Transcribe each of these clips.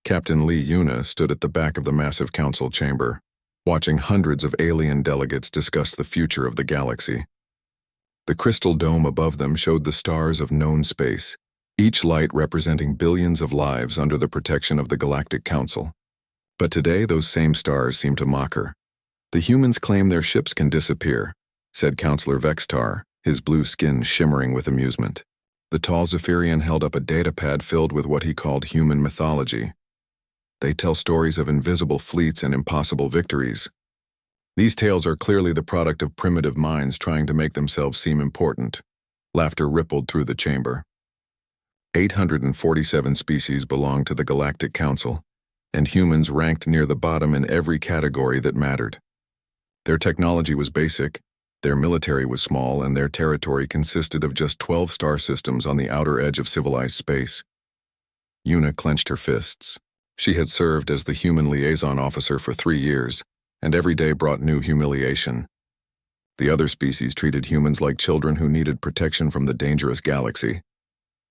Captain Lee Yuna stood at the back of the massive council chamber, watching hundreds of alien delegates discuss the future of the galaxy. The crystal dome above them showed the stars of known space, each light representing billions of lives under the protection of the Galactic Council. But today those same stars seemed to mock her. "The humans claim their ships can disappear," said Counselor Vextar, his blue skin shimmering with amusement. The tall Zephyrian held up a datapad filled with what he called human mythology. "They tell stories of invisible fleets and impossible victories. These tales are clearly the product of primitive minds trying to make themselves seem important." Laughter rippled through the chamber. 847 species belong to the Galactic Council, and humans ranked near the bottom in every category that mattered. Their technology was basic, their military was small, and their territory consisted of just 12 star systems on the outer edge of civilized space. Yuna clenched her fists. She had served as the human liaison officer for 3 years, and every day brought new humiliation. The other species treated humans like children who needed protection from the dangerous galaxy.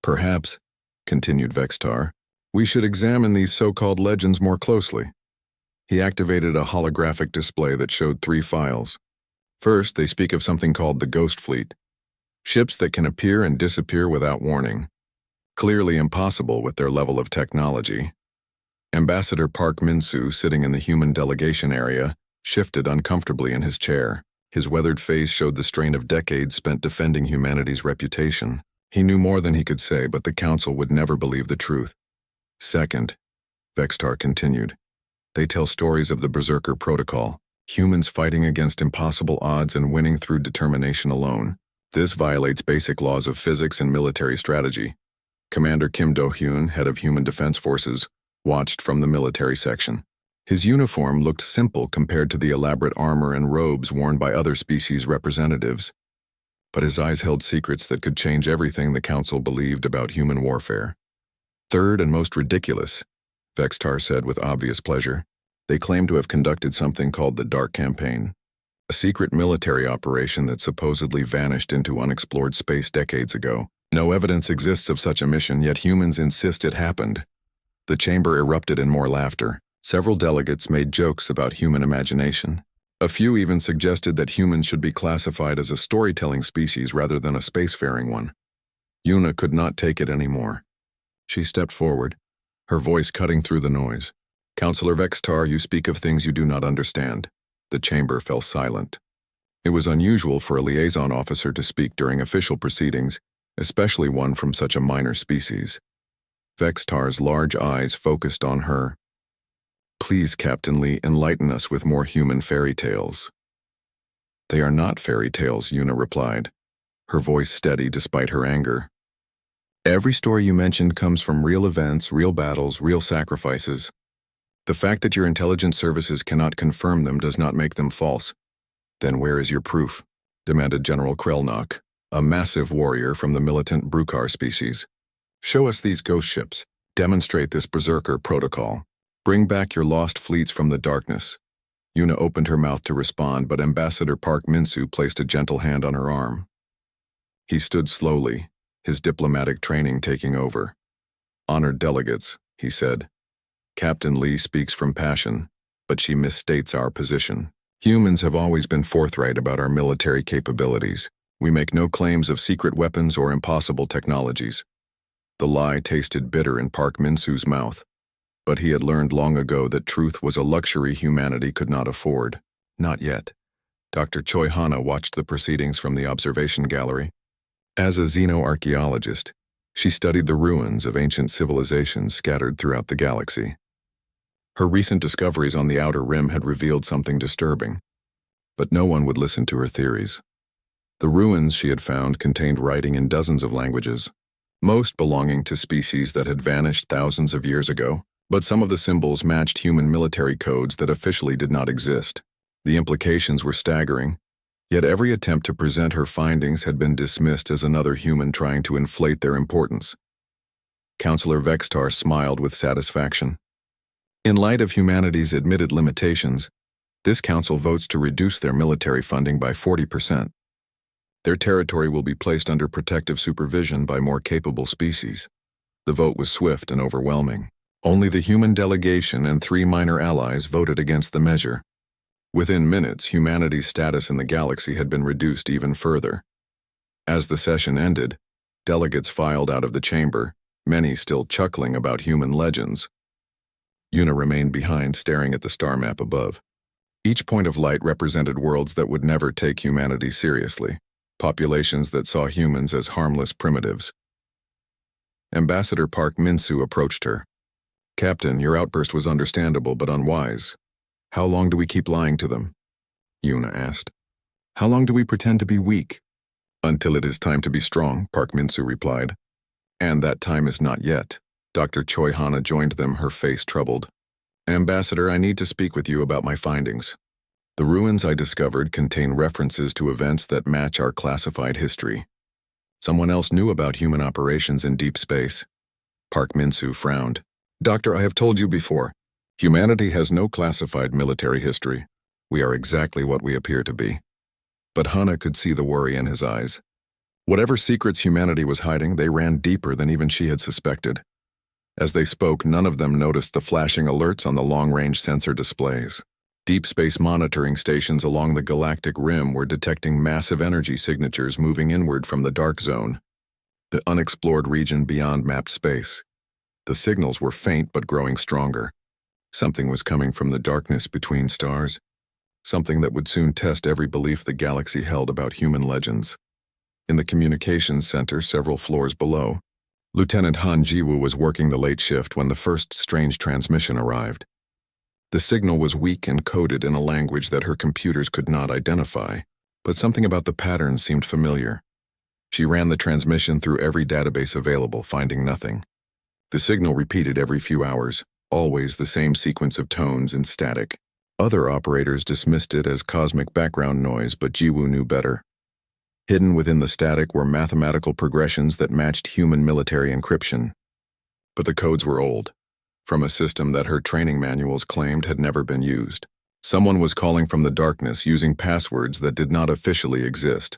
"Perhaps," continued Vextar, "we should examine these so-called legends more closely." He activated a holographic display that showed 3 files. First, they speak of something called the Ghost Fleet, ships that can appear and disappear without warning. Clearly impossible with their level of technology. Ambassador Park Min-soo, sitting in the human delegation area, shifted uncomfortably in his chair. His weathered face showed the strain of decades spent defending humanity's reputation. He knew more than he could say, but the Council would never believe the truth. "Second," Vextar continued, "they tell stories of the Berserker Protocol, humans fighting against impossible odds and winning through determination alone. This violates basic laws of physics and military strategy." Commander Kim Do-hyun, head of Human Defense Forces, watched from the military section. His uniform looked simple compared to the elaborate armor and robes worn by other species representatives. But his eyes held secrets that could change everything the Council believed about human warfare. "Third and most ridiculous," Vextar said with obvious pleasure, "they claim to have conducted something called the Dark Campaign, a secret military operation that supposedly vanished into unexplored space decades ago. No evidence exists of such a mission, yet humans insist it happened." The chamber erupted in more laughter. Several delegates made jokes about human imagination. A few even suggested that humans should be classified as a storytelling species rather than a spacefaring one. Yuna could not take it anymore. She stepped forward, her voice cutting through the noise. "Counselor Vextar, you speak of things you do not understand." The chamber fell silent. It was unusual for a liaison officer to speak during official proceedings, especially one from such a minor species. Vextar's large eyes focused on her. "Please, Captain Lee, enlighten us with more human fairy tales." "They are not fairy tales," Yuna replied, her voice steady despite her anger. "Every story you mentioned comes from real events, real battles, real sacrifices. The fact that your intelligence services cannot confirm them does not make them false." "Then where is your proof?" demanded General Krelnok, a massive warrior from the militant Brukar species. "Show us these ghost ships. Demonstrate this Berserker Protocol. Bring back your lost fleets from the darkness." Yuna opened her mouth to respond, but Ambassador Park Min-soo placed a gentle hand on her arm. He stood slowly, his diplomatic training taking over. "Honored delegates," he said. "Captain Lee speaks from passion, but she misstates our position. Humans have always been forthright about our military capabilities. We make no claims of secret weapons or impossible technologies." The lie tasted bitter in Park Min-soo's mouth, but he had learned long ago that truth was a luxury humanity could not afford. Not yet. Dr. Choi Hana watched the proceedings from the observation gallery. As a xenoarchaeologist, she studied the ruins of ancient civilizations scattered throughout the galaxy. Her recent discoveries on the outer rim had revealed something disturbing, but no one would listen to her theories. The ruins she had found contained writing in dozens of languages, most belonging to species that had vanished thousands of years ago, but some of the symbols matched human military codes that officially did not exist. The implications were staggering, yet every attempt to present her findings had been dismissed as another human trying to inflate their importance. Counselor Vextar smiled with satisfaction. In light of humanity's admitted limitations, this council votes to reduce their military funding by 40%. Their territory will be placed under protective supervision by more capable species. The vote was swift and overwhelming. Only the human delegation and 3 minor allies voted against the measure. Within minutes, humanity's status in the galaxy had been reduced even further. As the session ended, delegates filed out of the chamber, many still chuckling about human legends. Una remained behind, staring at the star map above. Each point of light represented worlds that would never take humanity seriously, populations that saw humans as harmless primitives. Ambassador Park Min-soo approached her. "Captain, your outburst was understandable but unwise. How long do we keep lying to them?" Una asked. "How long do we pretend to be weak?" "Until it is time to be strong," Park Min-soo replied. "And that time is not yet." Dr. Choi Hana joined them, her face troubled. "Ambassador, I need to speak with you about my findings. The ruins I discovered contain references to events that match our classified history. Someone else knew about human operations in deep space." Park Min-soo frowned. "Doctor, I have told you before. Humanity has no classified military history. We are exactly what we appear to be." But Hana could see the worry in his eyes. Whatever secrets humanity was hiding, they ran deeper than even she had suspected. As they spoke, none of them noticed the flashing alerts on the long-range sensor displays. Deep space monitoring stations along the galactic rim were detecting massive energy signatures moving inward from the dark zone, the unexplored region beyond mapped space. The signals were faint but growing stronger. Something was coming from the darkness between stars, something that would soon test every belief the galaxy held about human legends. In the communications center several floors below, Lieutenant Han Jiwoo was working the late shift when the first strange transmission arrived. The signal was weak and coded in a language that her computers could not identify, but something about the pattern seemed familiar. She ran the transmission through every database available, finding nothing. The signal repeated every few hours, always the same sequence of tones and static. Other operators dismissed it as cosmic background noise, but Jiwoo knew better. Hidden within the static were mathematical progressions that matched human military encryption. But the codes were old, from a system that her training manuals claimed had never been used. Someone was calling from the darkness using passwords that did not officially exist.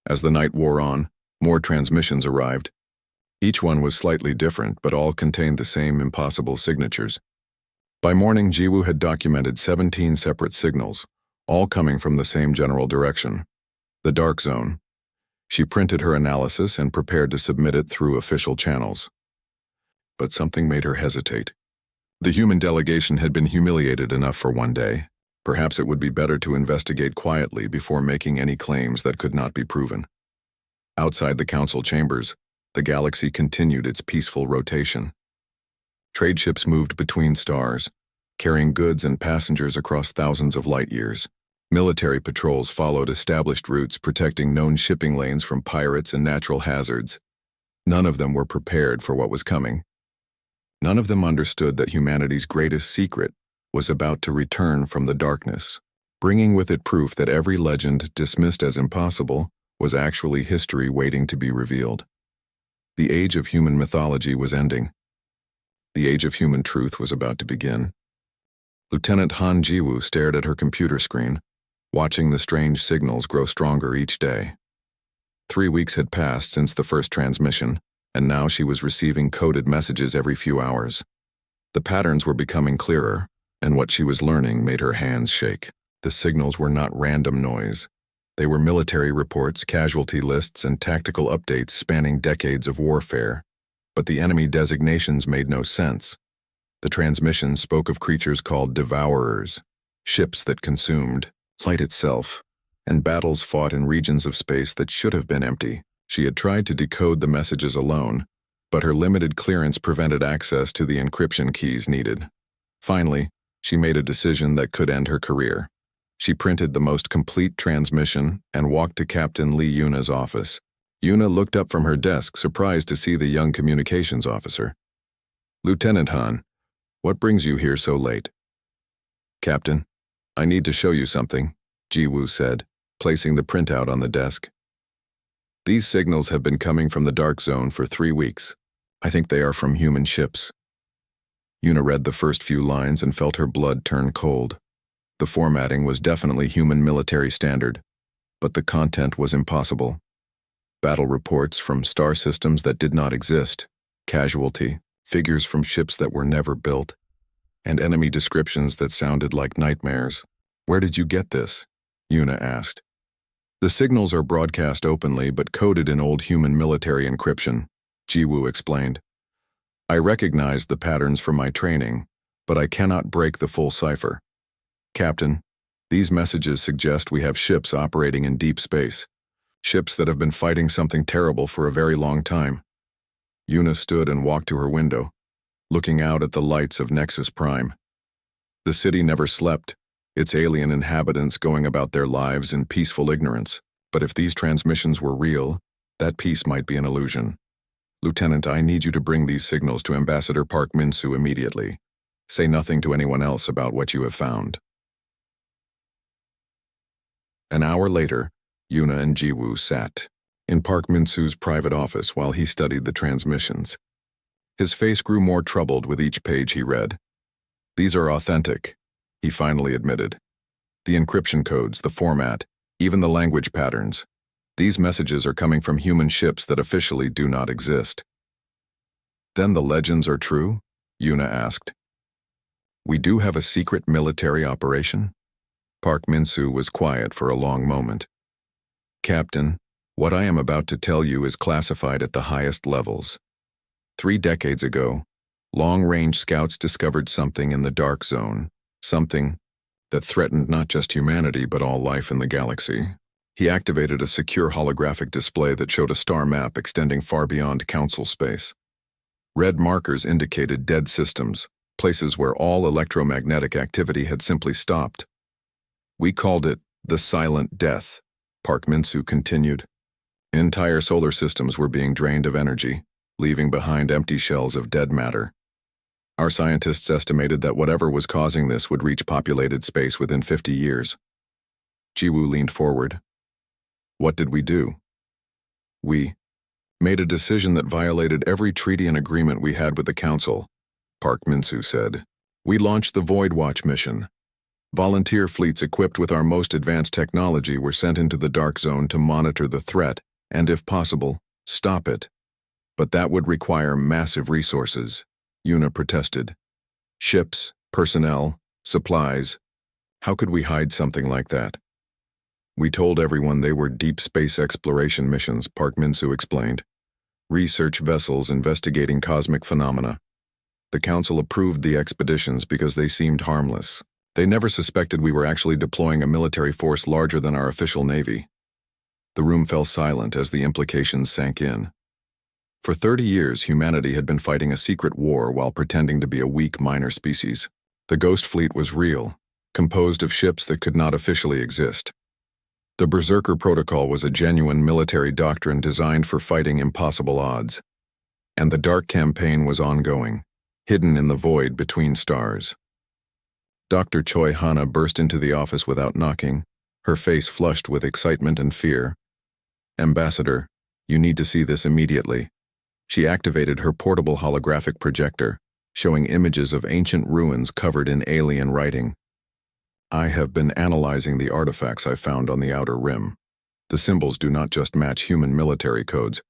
As the night wore on, more transmissions arrived. Each one was slightly different, but all contained the same impossible signatures. By morning, Jiwoo had documented 17 separate signals, all coming from the same general direction, the dark zone. She printed her analysis and prepared to submit it through official channels. But something made her hesitate. The human delegation had been humiliated enough for one day. Perhaps it would be better to investigate quietly before making any claims that could not be proven. Outside the council chambers, the galaxy continued its peaceful rotation. Trade ships moved between stars, carrying goods and passengers across thousands of light years. Military patrols followed established routes, protecting known shipping lanes from pirates and natural hazards. None of them were prepared for what was coming. None of them understood that humanity's greatest secret was about to return from the darkness, bringing with it proof that every legend dismissed as impossible was actually history waiting to be revealed. The age of human mythology was ending. The age of human truth was about to begin. Lieutenant Han Jiwoo stared at her computer screen, watching the strange signals grow stronger each day. 3 weeks had passed since the first transmission, and now she was receiving coded messages every few hours. The patterns were becoming clearer, and what she was learning made her hands shake. The signals were not random noise. They were military reports, casualty lists, and tactical updates spanning decades of warfare. But the enemy designations made no sense. The transmissions spoke of creatures called devourers, ships that consumed light itself, and battles fought in regions of space that should have been empty. She had tried to decode the messages alone, but her limited clearance prevented access to the encryption keys needed. Finally, she made a decision that could end her career. She printed the most complete transmission and walked to Captain Lee Yuna's office. Yuna looked up from her desk, surprised to see the young communications officer. "Lieutenant Han, what brings you here so late?" "Captain, I need to show you something," Jiwoo said, placing the printout on the desk. "These signals have been coming from the dark zone for 3 weeks. I think they are from human ships." Yuna read the first few lines and felt her blood turn cold. The formatting was definitely human military standard, but the content was impossible. Battle reports from star systems that did not exist, casualty, figures from ships that were never built, and enemy descriptions that sounded like nightmares. "Where did you get this?" Yuna asked. "The signals are broadcast openly but coded in old human military encryption," Jiwoo explained. "I recognized the patterns from my training, but I cannot break the full cipher. Captain, these messages suggest we have ships operating in deep space, ships that have been fighting something terrible for a very long time." Yuna stood and walked to her window, looking out at the lights of Nexus Prime. The city never slept, its alien inhabitants going about their lives in peaceful ignorance. But if these transmissions were real, that peace might be an illusion. "Lieutenant, I need you to bring these signals to Ambassador Park Min-soo immediately. Say nothing to anyone else about what you have found." An hour later, Yuna and Jiwoo sat in Park Min-soo's private office while he studied the transmissions. His face grew more troubled with each page he read. "These are authentic," he finally admitted. "The encryption codes, the format, even the language patterns. These messages are coming from human ships that officially do not exist." "Then the legends are true?" Yuna asked. "We do have a secret military operation?" Park Min-soo was quiet for a long moment. "Captain, what I am about to tell you is classified at the highest levels. 3 decades ago, long-range scouts discovered something in the dark zone, something that threatened not just humanity but all life in the galaxy. He activated a secure holographic display that showed a star map extending far beyond Council space. Red markers indicated dead systems, places where all electromagnetic activity had simply stopped. We called it the Silent Death," Park Min-soo continued. "Entire solar systems were being drained of energy, leaving behind empty shells of dead matter. Our scientists estimated that whatever was causing this would reach populated space within 50 years. Jiwoo leaned forward. "What did we do?" "We made a decision that violated every treaty and agreement we had with the Council," Park Min-soo said. "We launched the Void Watch mission. Volunteer fleets equipped with our most advanced technology were sent into the Dark Zone to monitor the threat and, if possible, stop it. But that would require massive resources," Yuna protested. "Ships, personnel, supplies. How could we hide something like that?" "We told everyone they were deep space exploration missions," Park Min-soo explained. "Research vessels investigating cosmic phenomena. The Council approved the expeditions because they seemed harmless. They never suspected we were actually deploying a military force larger than our official navy." The room fell silent as the implications sank in. For 30 years, humanity had been fighting a secret war while pretending to be a weak minor species. The Ghost Fleet was real, composed of ships that could not officially exist. The Berserker Protocol was a genuine military doctrine designed for fighting impossible odds. And the Dark Campaign was ongoing, hidden in the void between stars. Dr. Choi Hana burst into the office without knocking, her face flushed with excitement and fear. "Ambassador, you need to see this immediately." She activated her portable holographic projector, showing images of ancient ruins covered in alien writing. "I have been analyzing the artifacts I found on the outer rim. The symbols do not just match human military codes.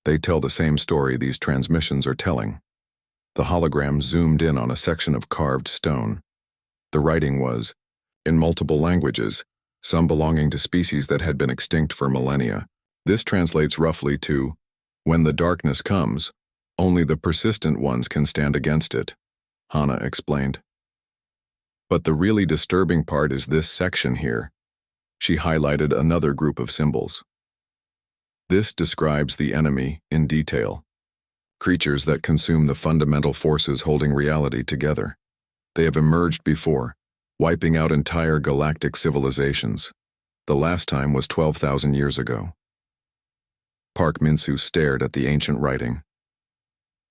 They tell the same story these transmissions are telling." The hologram zoomed in on a section of carved stone. The writing was, in multiple languages, some belonging to species that had been extinct for millennia. This translates roughly to, "When the darkness comes, only the persistent ones can stand against it," Hana explained. "But the really disturbing part is this section here." She highlighted another group of symbols. "This describes the enemy in detail. Creatures that consume the fundamental forces holding reality together. They have emerged before, wiping out entire galactic civilizations. The last time was 12,000 years ago." Park Min-soo stared at the ancient writing.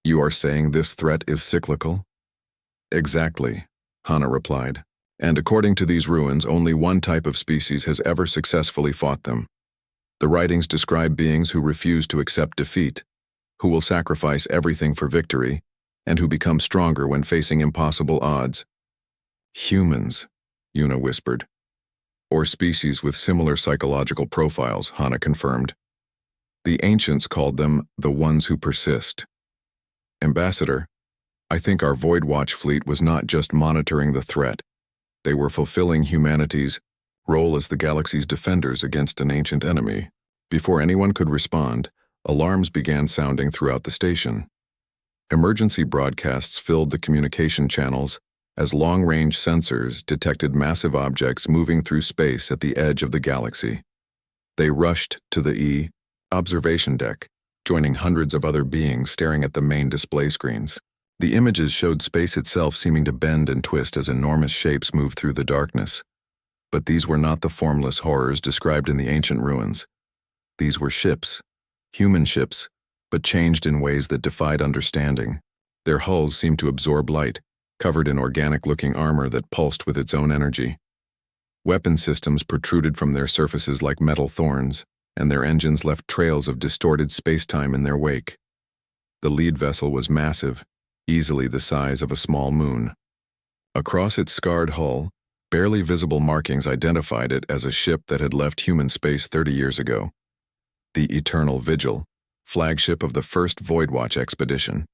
"You are saying this threat is cyclical?" "Exactly," Hana replied. "And according to these ruins, only one type of species has ever successfully fought them. The writings describe beings who refuse to accept defeat, who will sacrifice everything for victory, and who become stronger when facing impossible odds." "Humans," Yuna whispered. "Or species with similar psychological profiles," Hana confirmed. "The ancients called them the ones who persist." "Ambassador, I think our Void Watch fleet was not just monitoring the threat. They were fulfilling humanity's role as the galaxy's defenders against an ancient enemy. Before anyone could respond, alarms began sounding throughout the station. Emergency broadcasts filled the communication channels as long-range sensors detected massive objects moving through space at the edge of the galaxy. They rushed to the observation deck, joining hundreds of other beings staring at the main display screens. The images showed space itself seeming to bend and twist as enormous shapes moved through the darkness. But these were not the formless horrors described in the ancient ruins. These were ships, human ships, but changed in ways that defied understanding. Their hulls seemed to absorb light, covered in organic-looking armor that pulsed with its own energy. Weapon systems protruded from their surfaces like metal thorns, and their engines left trails of distorted space-time in their wake. The lead vessel was massive, easily the size of a small moon. Across its scarred hull, barely visible markings identified it as a ship that had left human space 30 years ago. The Eternal Vigil, flagship of the first Void Watch expedition.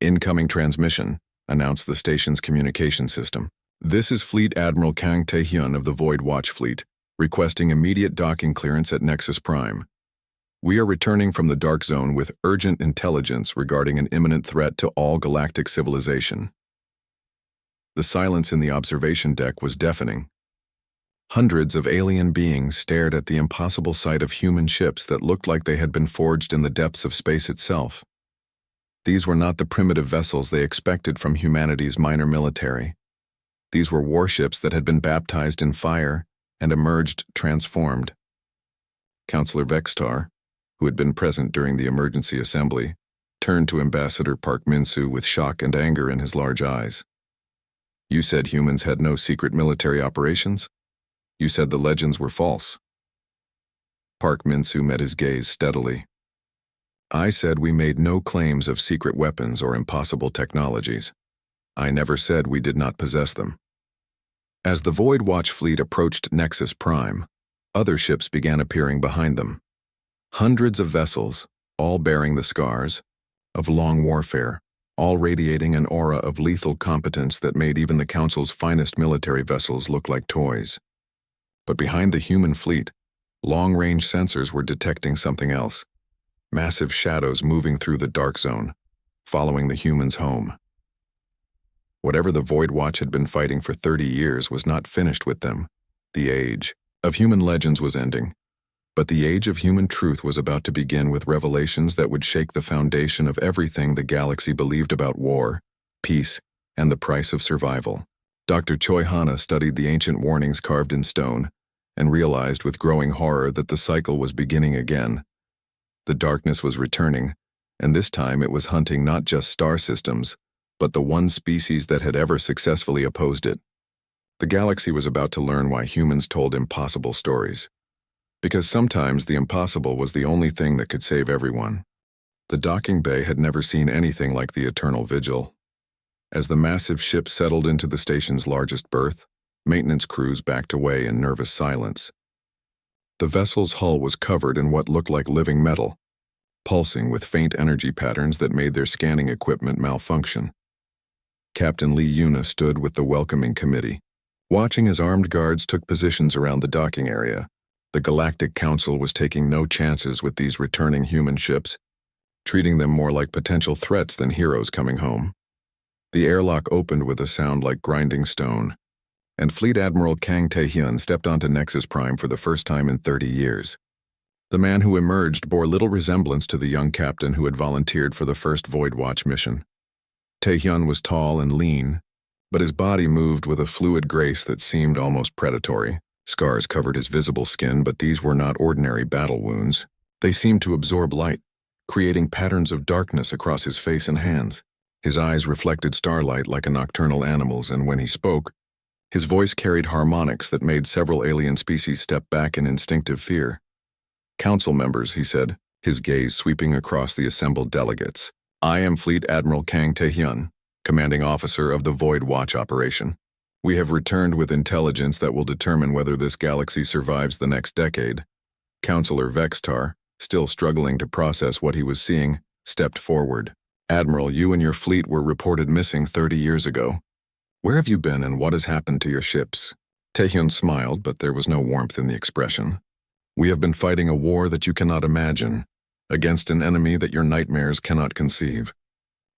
Incoming transmission, announced the station's communication system. This is Fleet Admiral Kang Tae-hyun of the Void Watch Fleet, requesting immediate docking clearance at Nexus Prime. We are returning from the Dark Zone with urgent intelligence regarding an imminent threat to all galactic civilization. The silence in the observation deck was deafening. Hundreds of alien beings stared at the impossible sight of human ships that looked like they had been forged in the depths of space itself. These were not the primitive vessels they expected from humanity's minor military. These were warships that had been baptized in fire and emerged transformed. Counselor Vextar, who had been present during the emergency assembly, turned to Ambassador Park Min-soo with shock and anger in his large eyes. You said humans had no secret military operations? You said the legends were false. Park Min-soo met his gaze steadily. I said we made no claims of secret weapons or impossible technologies. I never said we did not possess them. As the Void Watch fleet approached Nexus Prime, other ships began appearing behind them. Hundreds of vessels, all bearing the scars of long warfare, all radiating an aura of lethal competence that made even the Council's finest military vessels look like toys. But behind the human fleet, long-range sensors were detecting something else. Massive shadows moving through the Dark Zone, following the humans home. Whatever the Void Watch had been fighting for 30 years was not finished with them. The age of human legends was ending, but the age of human truth was about to begin with revelations that would shake the foundation of everything the galaxy believed about war, peace, and the price of survival. Dr. Choi Hana studied the ancient warnings carved in stone and realized with growing horror that the cycle was beginning again. The darkness was returning, and this time it was hunting not just star systems, but the one species that had ever successfully opposed it. The galaxy was about to learn why humans told impossible stories. Because sometimes the impossible was the only thing that could save everyone. The docking bay had never seen anything like the Eternal Vigil. As the massive ship settled into the station's largest berth, maintenance crews backed away in nervous silence. The vessel's hull was covered in what looked like living metal, pulsing with faint energy patterns that made their scanning equipment malfunction. Captain Lee Yuna stood with the welcoming committee, watching as armed guards took positions around the docking area. The Galactic Council was taking no chances with these returning human ships, treating them more like potential threats than heroes coming home. The airlock opened with a sound like grinding stone, and Fleet Admiral Kang Tae-hyun stepped onto Nexus Prime for the first time in 30 years. The man who emerged bore little resemblance to the young captain who had volunteered for the first Void Watch mission. Tae-hyun was tall and lean, but his body moved with a fluid grace that seemed almost predatory. Scars covered his visible skin, but these were not ordinary battle wounds. They seemed to absorb light, creating patterns of darkness across his face and hands. His eyes reflected starlight like a nocturnal animal's, and when he spoke, his voice carried harmonics that made several alien species step back in instinctive fear. Council members, he said, his gaze sweeping across the assembled delegates. I am Fleet Admiral Kang Tae-hyun, commanding officer of the Void Watch operation. We have returned with intelligence that will determine whether this galaxy survives the next decade. Counselor Vextar, still struggling to process what he was seeing, stepped forward. Admiral, you and your fleet were reported missing 30 years ago. Where have you been and what has happened to your ships? Taehyun smiled, but there was no warmth in the expression. We have been fighting a war that you cannot imagine, against an enemy that your nightmares cannot conceive.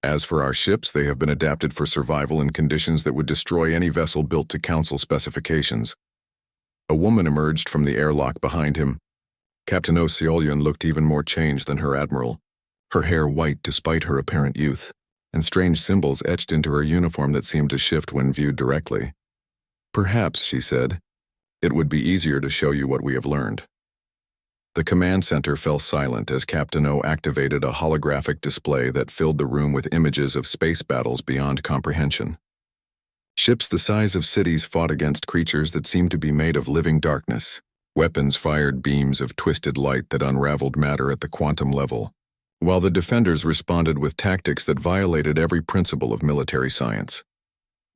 As for our ships, they have been adapted for survival in conditions that would destroy any vessel built to Council specifications. A woman emerged from the airlock behind him. Captain Oh Seolyeon looked even more changed than her admiral, her hair white despite her apparent youth, and strange symbols etched into her uniform that seemed to shift when viewed directly. Perhaps, she said, it would be easier to show you what we have learned. The command center fell silent as Captain O activated a holographic display that filled the room with images of space battles beyond comprehension. Ships the size of cities fought against creatures that seemed to be made of living darkness. Weapons fired beams of twisted light that unraveled matter at the quantum level, while the defenders responded with tactics that violated every principle of military science.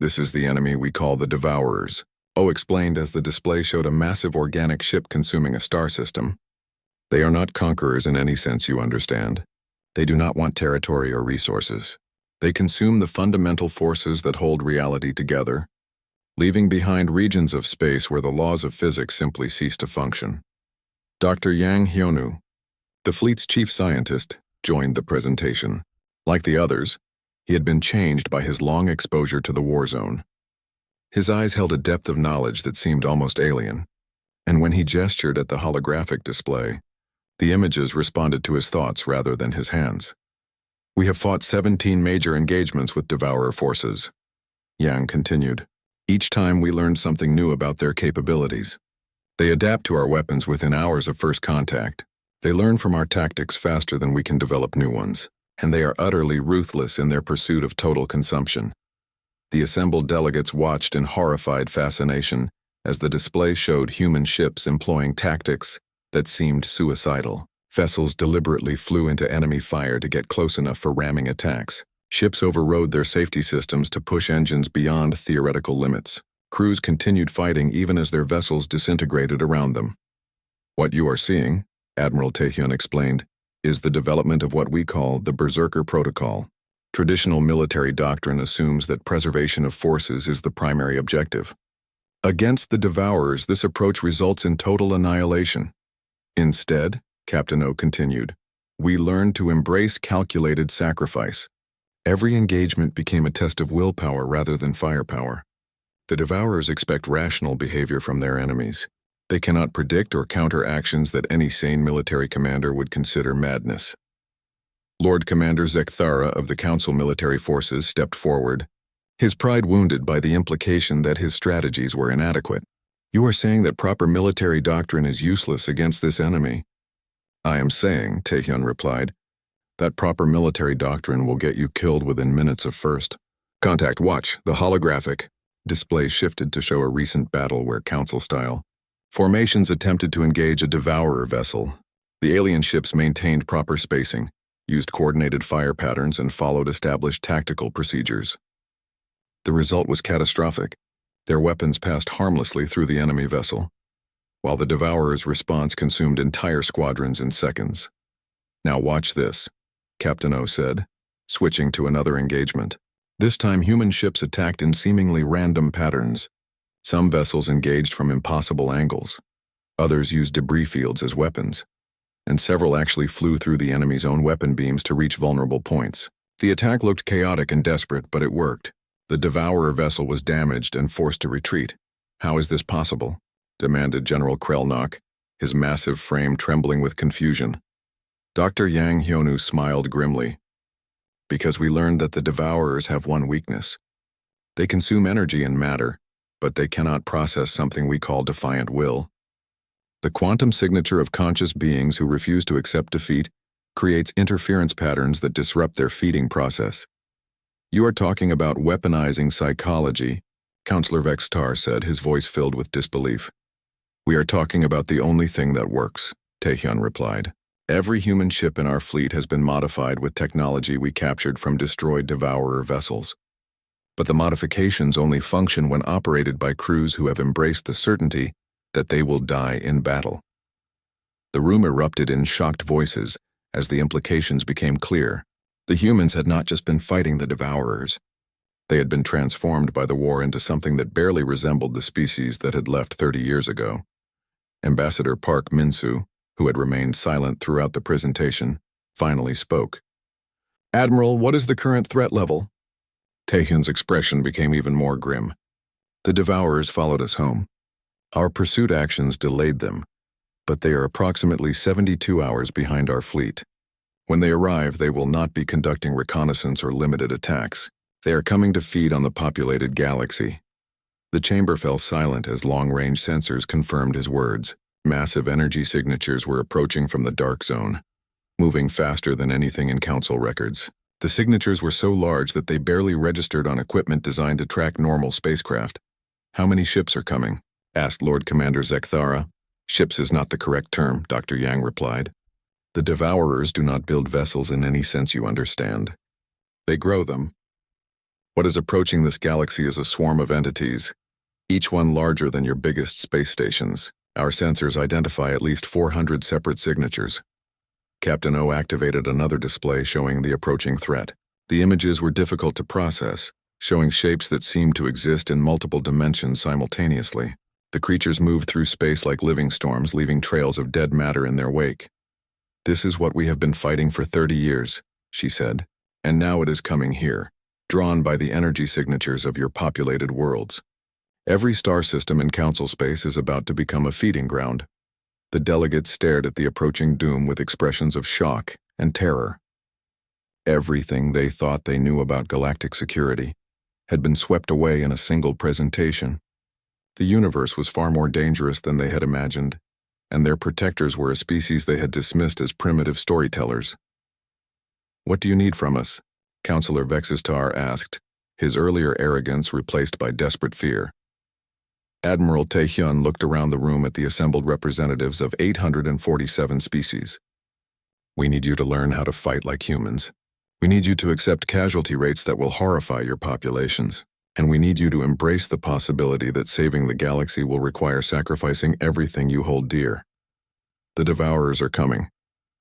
This is the enemy we call the Devourers, O explained as the display showed a massive organic ship consuming a star system. They are not conquerors in any sense you understand. They do not want territory or resources. They consume the fundamental forces that hold reality together, leaving behind regions of space where the laws of physics simply cease to function. Dr. Yang Hyonu, the fleet's chief scientist, joined the presentation. Like the others, he had been changed by his long exposure to the war zone. His eyes held a depth of knowledge that seemed almost alien, and when he gestured at the holographic display, the images responded to his thoughts rather than his hands. We have fought 17 major engagements with Devourer forces, Yang continued. Each time we learned something new about their capabilities. They adapt to our weapons within hours of first contact. They learn from our tactics faster than we can develop new ones, and they are utterly ruthless in their pursuit of total consumption. The assembled delegates watched in horrified fascination as the display showed human ships employing tactics that seemed suicidal. Vessels deliberately flew into enemy fire to get close enough for ramming attacks. Ships overrode their safety systems to push engines beyond theoretical limits. Crews continued fighting even as their vessels disintegrated around them. What you are seeing, Admiral Taehyun explained, is the development of what we call the Berserker Protocol. Traditional military doctrine assumes that preservation of forces is the primary objective. Against the Devourers, this approach results in total annihilation. Instead, Captain O continued, we learned to embrace calculated sacrifice. Every engagement became a test of willpower rather than firepower. The Devourers expect rational behavior from their enemies. They cannot predict or counter actions that any sane military commander would consider madness. Lord Commander Zekthara of the Council Military Forces stepped forward, his pride wounded by the implication that his strategies were inadequate. You are saying that proper military doctrine is useless against this enemy. I am saying, Taehyun replied, that proper military doctrine will get you killed within minutes of first contact. Watch, the holographic display shifted to show a recent battle where Council-style formations attempted to engage a Devourer vessel. The alien ships maintained proper spacing, used coordinated fire patterns, and followed established tactical procedures. The result was catastrophic. Their weapons passed harmlessly through the enemy vessel, while the Devourer's response consumed entire squadrons in seconds. Now watch this, Captain O said, switching to another engagement. This time human ships attacked in seemingly random patterns. Some vessels engaged from impossible angles. Others used debris fields as weapons, and several actually flew through the enemy's own weapon beams to reach vulnerable points. The attack looked chaotic and desperate, but it worked. The Devourer vessel was damaged and forced to retreat. How is this possible? Demanded General Krelnock, his massive frame trembling with confusion. Dr. Yang Hyonu smiled grimly. Because we learned that the Devourers have one weakness. They consume energy and matter, but they cannot process something we call defiant will. The quantum signature of conscious beings who refuse to accept defeat creates interference patterns that disrupt their feeding process. You are talking about weaponizing psychology, Counselor Vextar said, his voice filled with disbelief. We are talking about the only thing that works, Taehyun replied. Every human ship in our fleet has been modified with technology we captured from destroyed Devourer vessels. But the modifications only function when operated by crews who have embraced the certainty that they will die in battle. The room erupted in shocked voices as the implications became clear. The humans had not just been fighting the Devourers. They had been transformed by the war into something that barely resembled the species that had left 30 years ago. Ambassador Park Min-soo, who had remained silent throughout the presentation, finally spoke. "Admiral, what is the current threat level?" Taehyun's expression became even more grim. "The Devourers followed us home. Our pursuit actions delayed them, but they are approximately 72 hours behind our fleet. When they arrive, they will not be conducting reconnaissance or limited attacks. They are coming to feed on the populated galaxy." The chamber fell silent as long-range sensors confirmed his words. Massive energy signatures were approaching from the dark zone, moving faster than anything in Council records. The signatures were so large that they barely registered on equipment designed to track normal spacecraft. "How many ships are coming?" asked Lord Commander Zekthara. "Ships is not the correct term," Dr. Yang replied. "The Devourers do not build vessels in any sense you understand. They grow them. What is approaching this galaxy is a swarm of entities, each one larger than your biggest space stations. Our sensors identify at least 400 separate signatures." Captain O activated another display showing the approaching threat. The images were difficult to process, showing shapes that seemed to exist in multiple dimensions simultaneously. The creatures moved through space like living storms, leaving trails of dead matter in their wake. "This is what we have been fighting for 30 years, she said, "and now it is coming here, drawn by the energy signatures of your populated worlds. Every star system in Council space is about to become a feeding ground." The delegates stared at the approaching doom with expressions of shock and terror. Everything they thought they knew about galactic security had been swept away in a single presentation. The universe was far more dangerous than they had imagined, and their protectors were a species they had dismissed as primitive storytellers. "What do you need from us?" Councillor Vexistar asked, his earlier arrogance replaced by desperate fear. Admiral Taehyun looked around the room at the assembled representatives of 847 species. "We need you to learn how to fight like humans. We need you to accept casualty rates that will horrify your populations. And we need you to embrace the possibility that saving the galaxy will require sacrificing everything you hold dear." "The Devourers are coming,"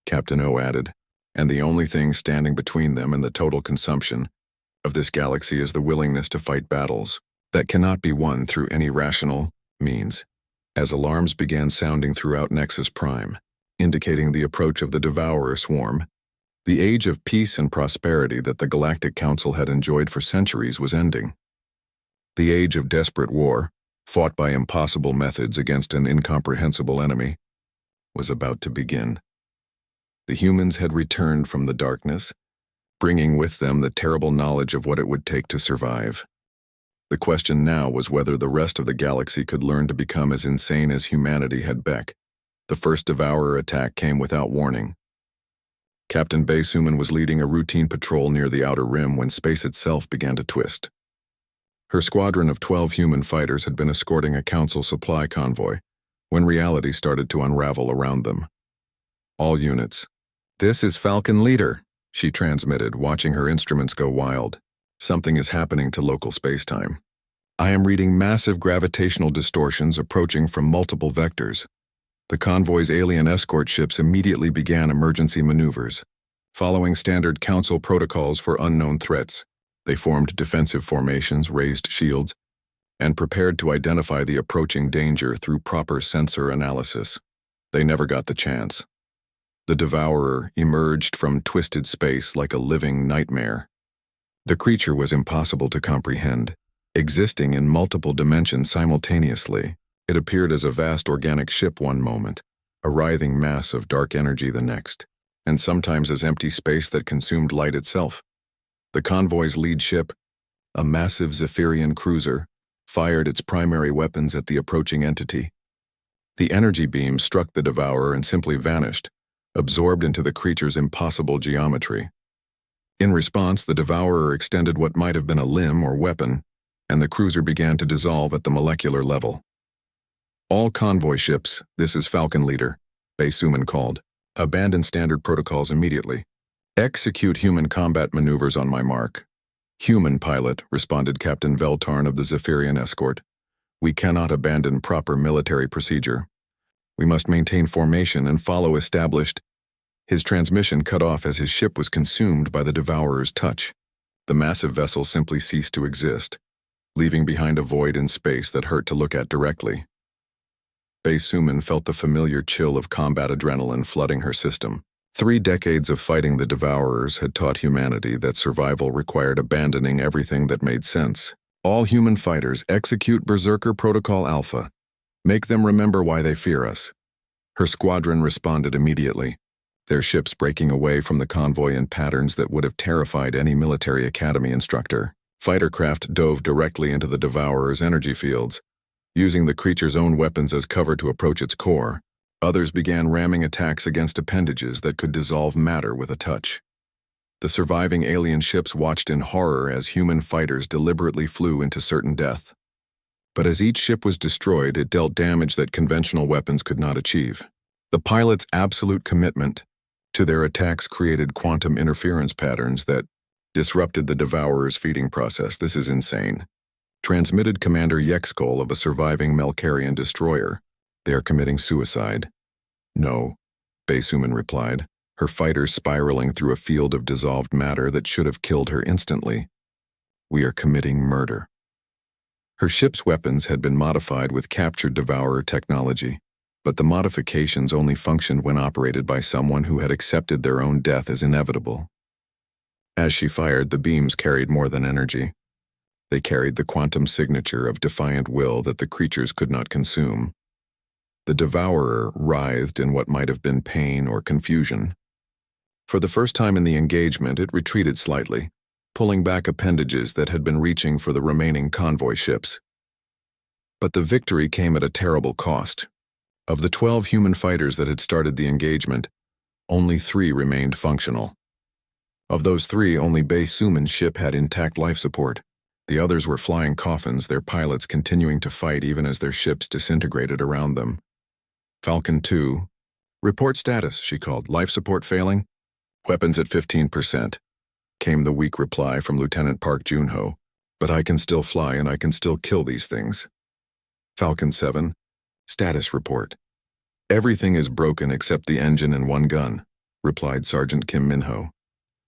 Captain O added, "and the only thing standing between them and the total consumption of this galaxy is the willingness to fight battles that cannot be won through any rational means." As alarms began sounding throughout Nexus Prime, indicating the approach of the Devourer swarm, the age of peace and prosperity that the Galactic Council had enjoyed for centuries was ending. The age of desperate war, fought by impossible methods against an incomprehensible enemy, was about to begin. The humans had returned from the darkness, bringing with them the terrible knowledge of what it would take to survive. The question now was whether the rest of the galaxy could learn to become as insane as humanity had become. The first Devourer attack came without warning. Captain Bae Suman was leading a routine patrol near the outer rim when space itself began to twist. Her squadron of 12 human fighters had been escorting a Council supply convoy when reality started to unravel around them. "All units. This is Falcon Leader," she transmitted, watching her instruments go wild. "Something is happening to local spacetime. I am reading massive gravitational distortions approaching from multiple vectors." The convoy's alien escort ships immediately began emergency maneuvers. Following standard Council protocols for unknown threats, they formed defensive formations, raised shields, and prepared to identify the approaching danger through proper sensor analysis. They never got the chance. The Devourer emerged from twisted space like a living nightmare. The creature was impossible to comprehend, existing in multiple dimensions simultaneously. It appeared as a vast organic ship one moment, a writhing mass of dark energy the next, and sometimes as empty space that consumed light itself. The convoy's lead ship, a massive Zephyrian cruiser, fired its primary weapons at the approaching entity. The energy beam struck the Devourer and simply vanished, absorbed into the creature's impossible geometry. In response, the Devourer extended what might have been a limb or weapon, and the cruiser began to dissolve at the molecular level. "All convoy ships, this is Falcon Leader," Bae Suman called. "Abandon standard protocols immediately. Execute human combat maneuvers on my mark." "Human pilot," responded Captain Veltarn of the Zephyrian escort. "We cannot abandon proper military procedure. We must maintain formation and follow established." His transmission cut off as his ship was consumed by the Devourer's touch. The massive vessel simply ceased to exist, leaving behind a void in space that hurt to look at directly. Bae Sumin felt the familiar chill of combat adrenaline flooding her system. 3 decades of fighting the Devourers had taught humanity that survival required abandoning everything that made sense. All human fighters execute Berserker Protocol Alpha. Make them remember why they fear us. Her squadron responded immediately, their ships breaking away from the convoy in patterns that would have terrified any military academy instructor. Fighter craft dove directly into the Devourer's energy fields, using the creature's own weapons as cover to approach its core. Others began ramming attacks against appendages that could dissolve matter with a touch. The surviving alien ships watched in horror as human fighters deliberately flew into certain death. But as each ship was destroyed, it dealt damage that conventional weapons could not achieve. The pilots' absolute commitment to their attacks created quantum interference patterns that disrupted the Devourer's feeding process. This is insane. Transmitted Commander Yexkol of a surviving Melkarian destroyer. They are committing suicide. No, Bae Sumin replied, her fighters spiraling through a field of dissolved matter that should have killed her instantly. We are committing murder. Her ship's weapons had been modified with captured Devourer technology, but the modifications only functioned when operated by someone who had accepted their own death as inevitable. As she fired, the beams carried more than energy. They carried the quantum signature of defiant will that the creatures could not consume. The Devourer writhed in what might have been pain or confusion. For the first time in the engagement, it retreated slightly, pulling back appendages that had been reaching for the remaining convoy ships. But the victory came at a terrible cost. Of the 12 human fighters that had started the engagement, only 3 remained functional. Of those 3, only Bae Sumin's ship had intact life support. The others were flying coffins, their pilots continuing to fight even as their ships disintegrated around them. Falcon 2. Report status, she called. Life support failing? Weapons at 15%. Came the weak reply from Lieutenant Park Junho. But I can still fly and I can still kill these things. Falcon 7. Status report. Everything is broken except the engine and 1 gun, replied Sergeant Kim Minho.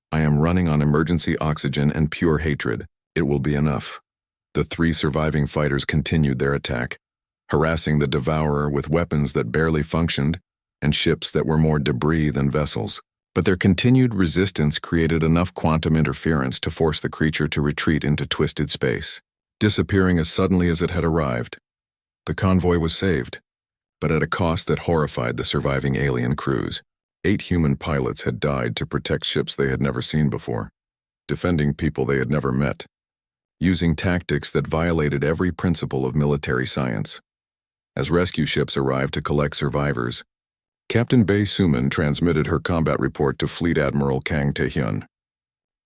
I am running on emergency oxygen and pure hatred. It will be enough. The 3 surviving fighters continued their attack, harassing the Devourer with weapons that barely functioned and ships that were more debris than vessels. But their continued resistance created enough quantum interference to force the creature to retreat into twisted space, disappearing as suddenly as it had arrived. The convoy was saved, but at a cost that horrified the surviving alien crews. 8 human pilots had died to protect ships they had never seen before, defending people they had never met, using tactics that violated every principle of military science. As rescue ships arrived to collect survivors, Captain Bae Sumin transmitted her combat report to Fleet Admiral Kang Tae-hyun.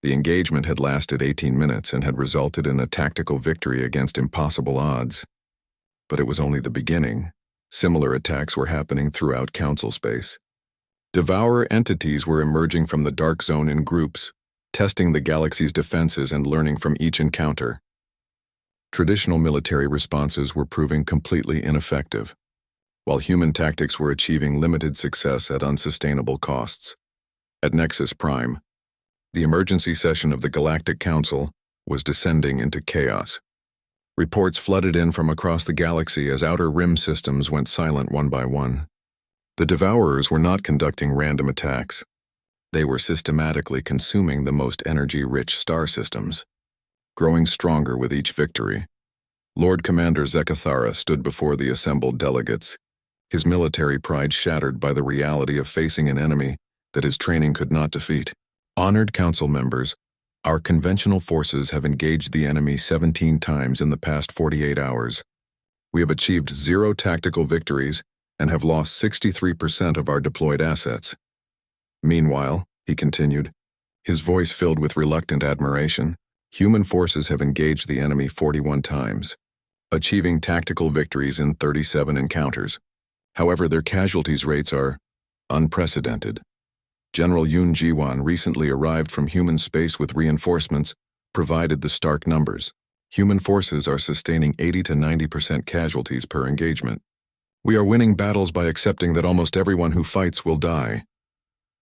The engagement had lasted 18 minutes and had resulted in a tactical victory against impossible odds. But it was only the beginning. Similar attacks were happening throughout Council space. Devourer entities were emerging from the dark zone in groups, testing the galaxy's defenses and learning from each encounter. Traditional military responses were proving completely ineffective, while human tactics were achieving limited success at unsustainable costs. At Nexus Prime, the emergency session of the Galactic Council was descending into chaos. Reports flooded in from across the galaxy as outer rim systems went silent one by one. The Devourers were not conducting random attacks. They were systematically consuming the most energy-rich star systems. Growing stronger with each victory, Lord Commander Zekathara stood before the assembled delegates, his military pride shattered by the reality of facing an enemy that his training could not defeat. Honored council members, our conventional forces have engaged the enemy 17 times in the past 48 hours. We have achieved 0 tactical victories and have lost 63% of our deployed assets. Meanwhile, he continued, his voice filled with reluctant admiration, human forces have engaged the enemy 41 times, achieving tactical victories in 37 encounters. However, their casualties rates are unprecedented. General Yoon Ji-won recently arrived from human space with reinforcements, provided the stark numbers. Human forces are sustaining 80 to 90% casualties per engagement. We are winning battles by accepting that almost everyone who fights will die.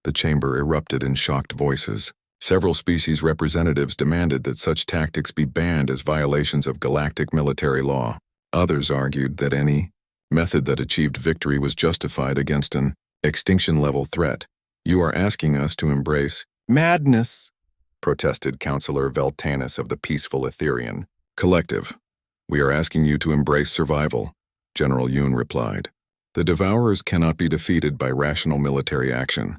The chamber erupted in shocked voices. Several species representatives demanded that such tactics be banned as violations of galactic military law. Others argued that any method that achieved victory was justified against an extinction-level threat. "You are asking us to embrace madness," protested Councillor Veltanus of the peaceful Etherian Collective. "We are asking you to embrace survival," General Yoon replied. "The Devourers cannot be defeated by rational military action.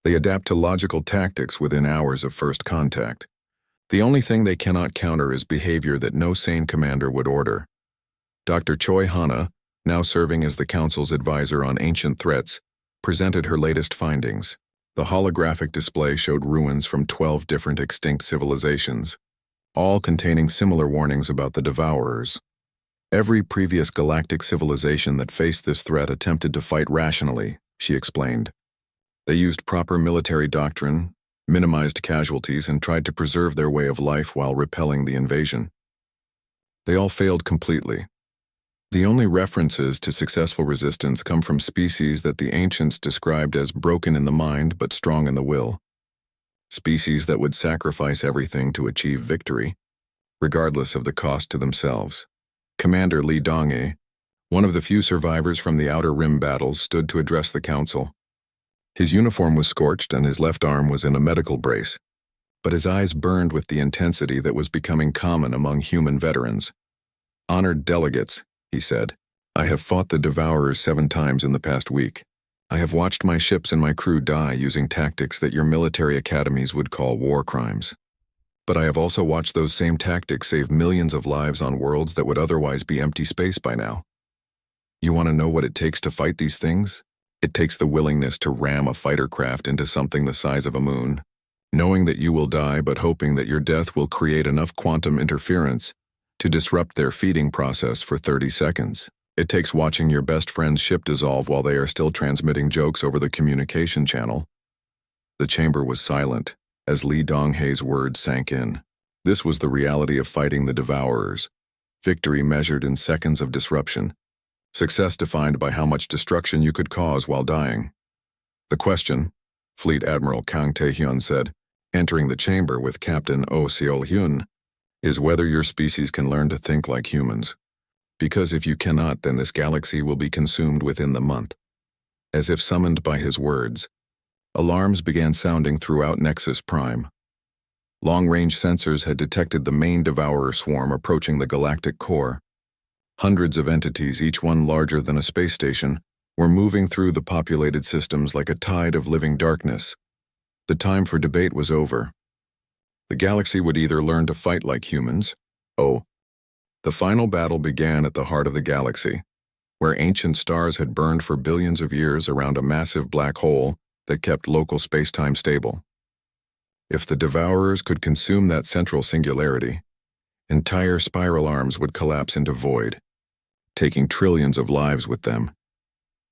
They adapt to logical tactics within hours of first contact. The only thing they cannot counter is behavior that no sane commander would order." Dr. Choi Hana, now serving as the Council's advisor on ancient threats, presented her latest findings. The holographic display showed ruins from 12 different extinct civilizations, all containing similar warnings about the Devourers. Every previous galactic civilization that faced this threat attempted to fight rationally, she explained. They used proper military doctrine, minimized casualties, and tried to preserve their way of life while repelling the invasion. They all failed completely. The only references to successful resistance come from species that the ancients described as broken in the mind but strong in the will. Species that would sacrifice everything to achieve victory, regardless of the cost to themselves. Commander Li Donghe, one of the few survivors from the Outer Rim battles, stood to address the council. His uniform was scorched and his left arm was in a medical brace, but his eyes burned with the intensity that was becoming common among human veterans. "Honored delegates," he said, "I have fought the Devourers 7 times in the past week. I have watched my ships and my crew die using tactics that your military academies would call war crimes. But I have also watched those same tactics save millions of lives on worlds that would otherwise be empty space by now. You want to know what it takes to fight these things? It takes the willingness to ram a fighter craft into something the size of a moon, knowing that you will die but hoping that your death will create enough quantum interference to disrupt their feeding process for 30 seconds. It takes watching your best friend's ship dissolve while they are still transmitting jokes over the communication channel." The chamber was silent as Li Donghe's words sank in. This was the reality of fighting the Devourers. Victory measured in seconds of disruption. Success defined by how much destruction you could cause while dying. "The question," Fleet Admiral Kang Tae-hyun said, entering the chamber with Captain Oh Seol-hyun, "is whether your species can learn to think like humans. Because if you cannot, then this galaxy will be consumed within the month." As if summoned by his words, alarms began sounding throughout Nexus Prime. Long-range sensors had detected the main Devourer swarm approaching the galactic core. Hundreds of entities, each one larger than a space station, were moving through the populated systems like a tide of living darkness. The time for debate was over. The galaxy would either learn to fight like humans, The final battle began at the heart of the galaxy, where ancient stars had burned for billions of years around a massive black hole that kept local space-time stable. If the Devourers could consume that central singularity, entire spiral arms would collapse into void, taking trillions of lives with them.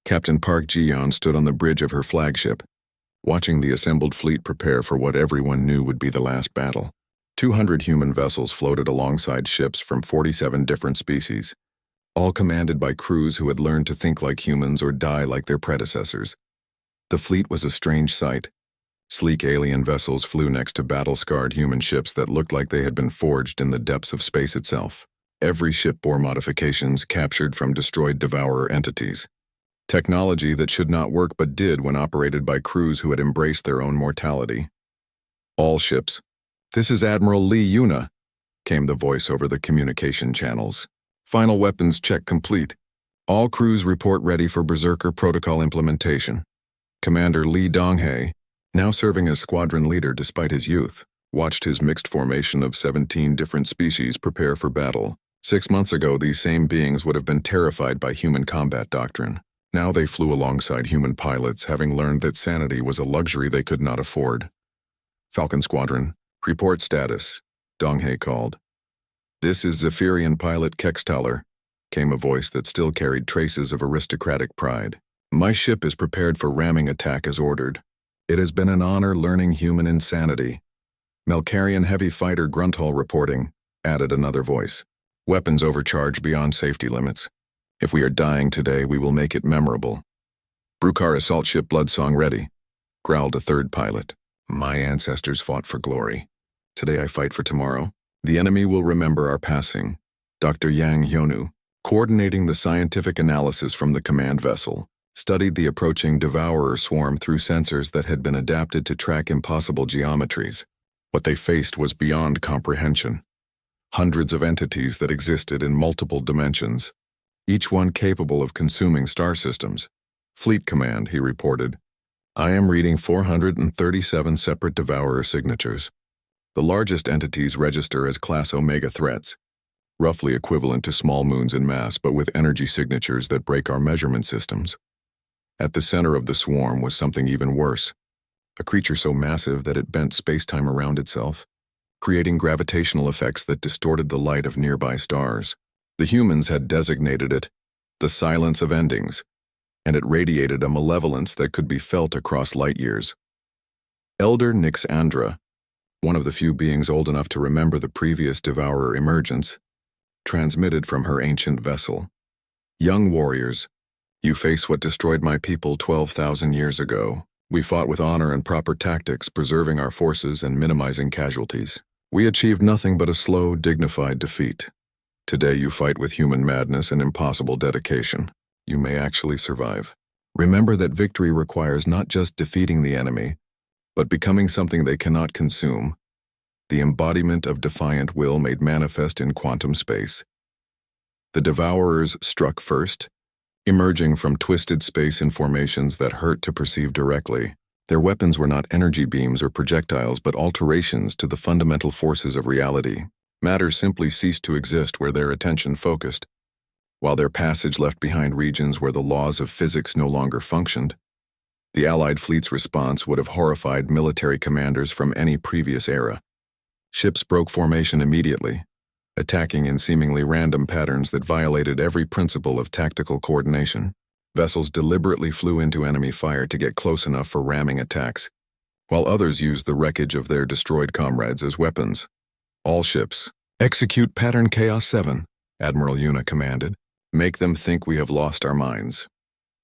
Captain Park Ji-yeon stood on the bridge of her flagship, watching the assembled fleet prepare for what everyone knew would be the last battle. 200 human vessels floated alongside ships from 47 different species, all commanded by crews who had learned to think like humans or die like their predecessors. The fleet was a strange sight. Sleek alien vessels flew next to battle-scarred human ships that looked like they had been forged in the depths of space itself. Every ship bore modifications captured from destroyed Devourer entities. Technology that should not work but did when operated by crews who had embraced their own mortality. "All ships. This is Admiral Lee Yuna," came the voice over the communication channels. "Final weapons check complete. All crews report ready for Berserker Protocol implementation." Commander Li Donghe, now serving as squadron leader despite his youth, watched his mixed formation of 17 different species prepare for battle. 6 months ago, these same beings would have been terrified by human combat doctrine. Now they flew alongside human pilots, having learned that sanity was a luxury they could not afford. "Falcon Squadron, report status," Donghe called. "This is Zephyrian pilot Kextaler," came a voice that still carried traces of aristocratic pride. "My ship is prepared for ramming attack as ordered. It has been an honor learning human insanity." "Melkarian heavy fighter Grunthal reporting," added another voice. "Weapons overcharged beyond safety limits. If we are dying today, we will make it memorable. Brukar assault ship Bloodsong ready." growled a third pilot. My ancestors fought for glory. Today I fight for tomorrow. The enemy will remember our passing. Dr. Yang Hyonu, coordinating the scientific analysis from the command vessel, studied the approaching devourer swarm through sensors that had been adapted to track impossible geometries. What they faced was beyond comprehension. Hundreds of entities that existed in multiple dimensions, each one capable of consuming star systems. Fleet Command, he reported. I am reading 437 separate devourer signatures. The largest entities register as Class Omega threats, roughly equivalent to small moons in mass but with energy signatures that break our measurement systems. At the center of the swarm was something even worse, a creature so massive that it bent space-time around itself, creating gravitational effects that distorted the light of nearby stars. The humans had designated it the Silence of Endings, and it radiated a malevolence that could be felt across light years. Elder Nix Andra, one of the few beings old enough to remember the previous devourer emergence, transmitted from her ancient vessel. Young warriors, you face what destroyed my people 12,000 years ago. We fought with honor and proper tactics, preserving our forces and minimizing casualties. We achieved nothing but a slow, dignified defeat. Today you fight with human madness and impossible dedication. You may actually survive. Remember that victory requires not just defeating the enemy, but becoming something they cannot consume, the embodiment of defiant will made manifest in quantum space. The devourers struck first, emerging from twisted space in formations that hurt to perceive directly. Their weapons were not energy beams or projectiles but alterations to the fundamental forces of reality. Matter simply ceased to exist where their attention focused, while their passage left behind regions where the laws of physics no longer functioned. The Allied fleet's response would have horrified military commanders from any previous era. Ships broke formation immediately, attacking in seemingly random patterns that violated every principle of tactical coordination. Vessels deliberately flew into enemy fire to get close enough for ramming attacks, while others used the wreckage of their destroyed comrades as weapons. All ships, execute Pattern Chaos 7, Admiral Yuna commanded. Make them think we have lost our minds.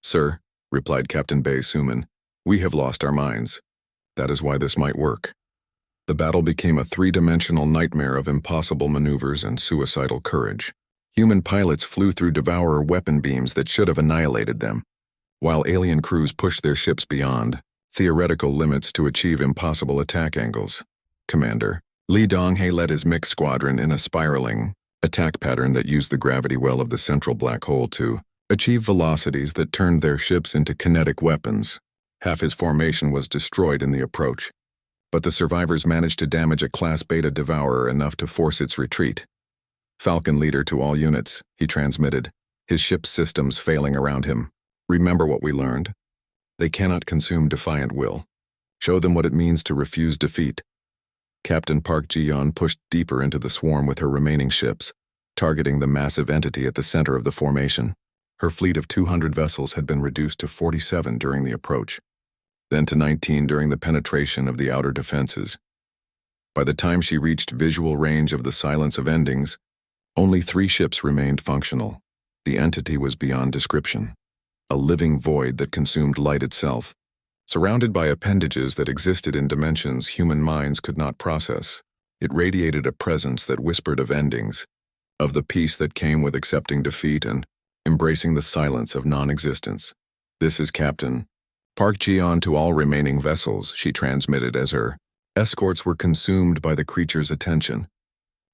Sir, replied Captain Bae Suman, we have lost our minds. That is why this might work. The battle became a three-dimensional nightmare of impossible maneuvers and suicidal courage. Human pilots flew through devourer weapon beams that should have annihilated them, while alien crews pushed their ships beyond theoretical limits to achieve impossible attack angles. Commander, Lee Donghae led his mixed squadron in a spiraling attack pattern that used the gravity well of the central black hole to achieve velocities that turned their ships into kinetic weapons. Half his formation was destroyed in the approach, but the survivors managed to damage a Class Beta devourer enough to force its retreat. Falcon leader to all units, he transmitted, his ship's systems failing around him. Remember what we learned. They cannot consume defiant will. Show them what it means to refuse defeat. Captain Park Ji-yeon pushed deeper into the swarm with her remaining ships, targeting the massive entity at the center of the formation. Her fleet of 200 vessels had been reduced to 47 during the approach, then to 19 during the penetration of the outer defenses. By the time she reached visual range of the Silence of Endings, only 3 ships remained functional. The entity was beyond description, a living void that consumed light itself, surrounded by appendages that existed in dimensions human minds could not process. It radiated a presence that whispered of endings, of the peace that came with accepting defeat and embracing the silence of non-existence. This is Captain Park Ji-yeon to all remaining vessels, she transmitted as her escorts were consumed by the creature's attention.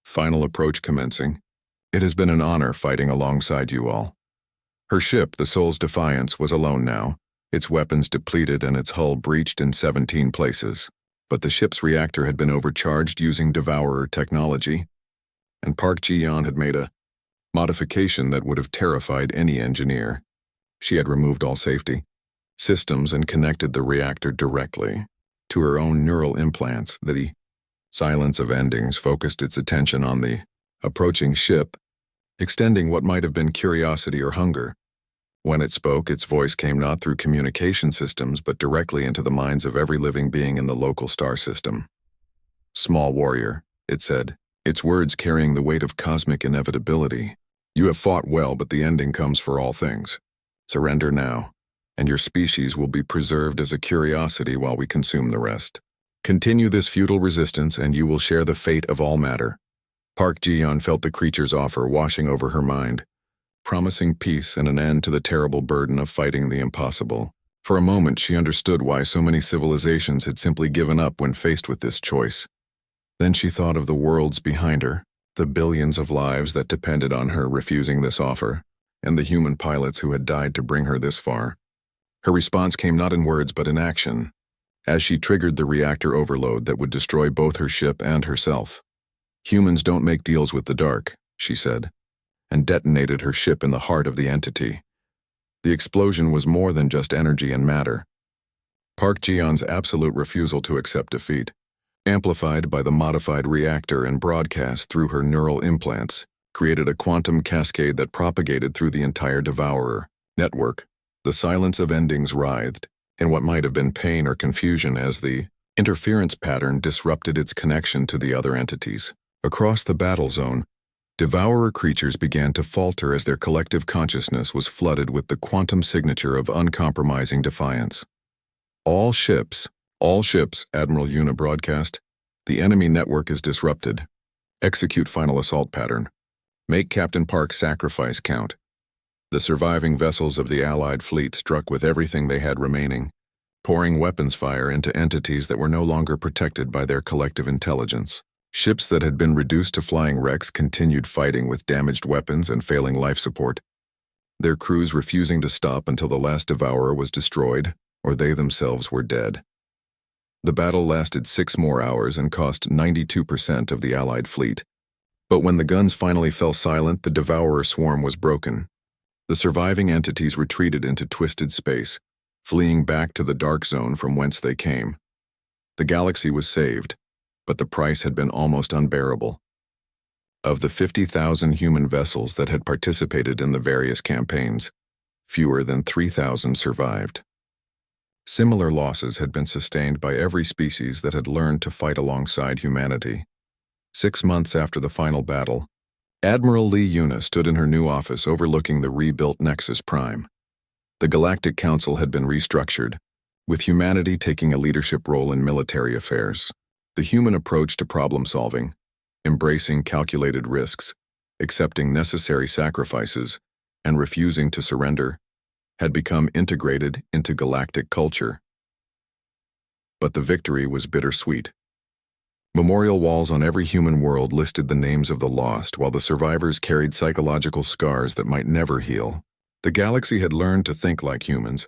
Final approach commencing. It has been an honor fighting alongside you all. Her ship, the Soul's Defiance, was alone now, its weapons depleted and its hull breached in 17 places. But the ship's reactor had been overcharged using devourer technology, and Park Ji-yeon had made a modification that would have terrified any engineer. She had removed all safety systems and connected the reactor directly to her own neural implants. The Silence of Endings focused its attention on the approaching ship, extending what might have been curiosity or hunger. When it spoke, its voice came not through communication systems but directly into the minds of every living being in the local star system. Small warrior, it said, its words carrying the weight of cosmic inevitability. You have fought well, but the ending comes for all things. Surrender now. and your species will be preserved as a curiosity while we consume the rest. Continue this futile resistance and you will share the fate of all matter. Park Ji-yeon felt the creature's offer washing over her mind, promising peace and an end to the terrible burden of fighting the impossible. For a moment she understood why so many civilizations had simply given up when faced with this choice. Then she thought of the worlds behind her, the billions of lives that depended on her refusing this offer, and the human pilots who had died to bring her this far. Her response came not in words but in action, as she triggered the reactor overload that would destroy both her ship and herself. "Humans don't make deals with the dark," she said, and detonated her ship in the heart of the entity. The explosion was more than just energy and matter. Park Ji-yeon's absolute refusal to accept defeat, amplified by the modified reactor and broadcast through her neural implants, created a quantum cascade that propagated through the entire Devourer network. The silence of endings writhed in what might have been pain or confusion as the interference pattern disrupted its connection to the other entities. Across the battle zone, Devourer creatures began to falter as their collective consciousness was flooded with the quantum signature of uncompromising defiance. All ships, Admiral Yuna broadcast. The enemy network is disrupted. Execute final assault pattern. Make Captain Park's sacrifice count. The surviving vessels of the Allied fleet struck with everything they had remaining, pouring weapons fire into entities that were no longer protected by their collective intelligence. Ships that had been reduced to flying wrecks continued fighting with damaged weapons and failing life support, their crews refusing to stop until the last Devourer was destroyed or they themselves were dead. The battle lasted 6 more hours and cost 92% of the Allied fleet. But when the guns finally fell silent, the Devourer swarm was broken. The surviving entities retreated into twisted space, fleeing back to the dark zone from whence they came. The galaxy was saved, but the price had been almost unbearable. Of the 50,000 human vessels that had participated in the various campaigns, fewer than 3,000 survived. Similar losses had been sustained by every species that had learned to fight alongside humanity. 6 months after the final battle, Admiral Lee Yuna stood in her new office overlooking the rebuilt Nexus Prime. The Galactic Council had been restructured, with humanity taking a leadership role in military affairs. The human approach to problem-solving, embracing calculated risks, accepting necessary sacrifices, and refusing to surrender, had become integrated into galactic culture. But the victory was bittersweet. Memorial walls on every human world listed the names of the lost, while the survivors carried psychological scars that might never heal. The galaxy had learned to think like humans,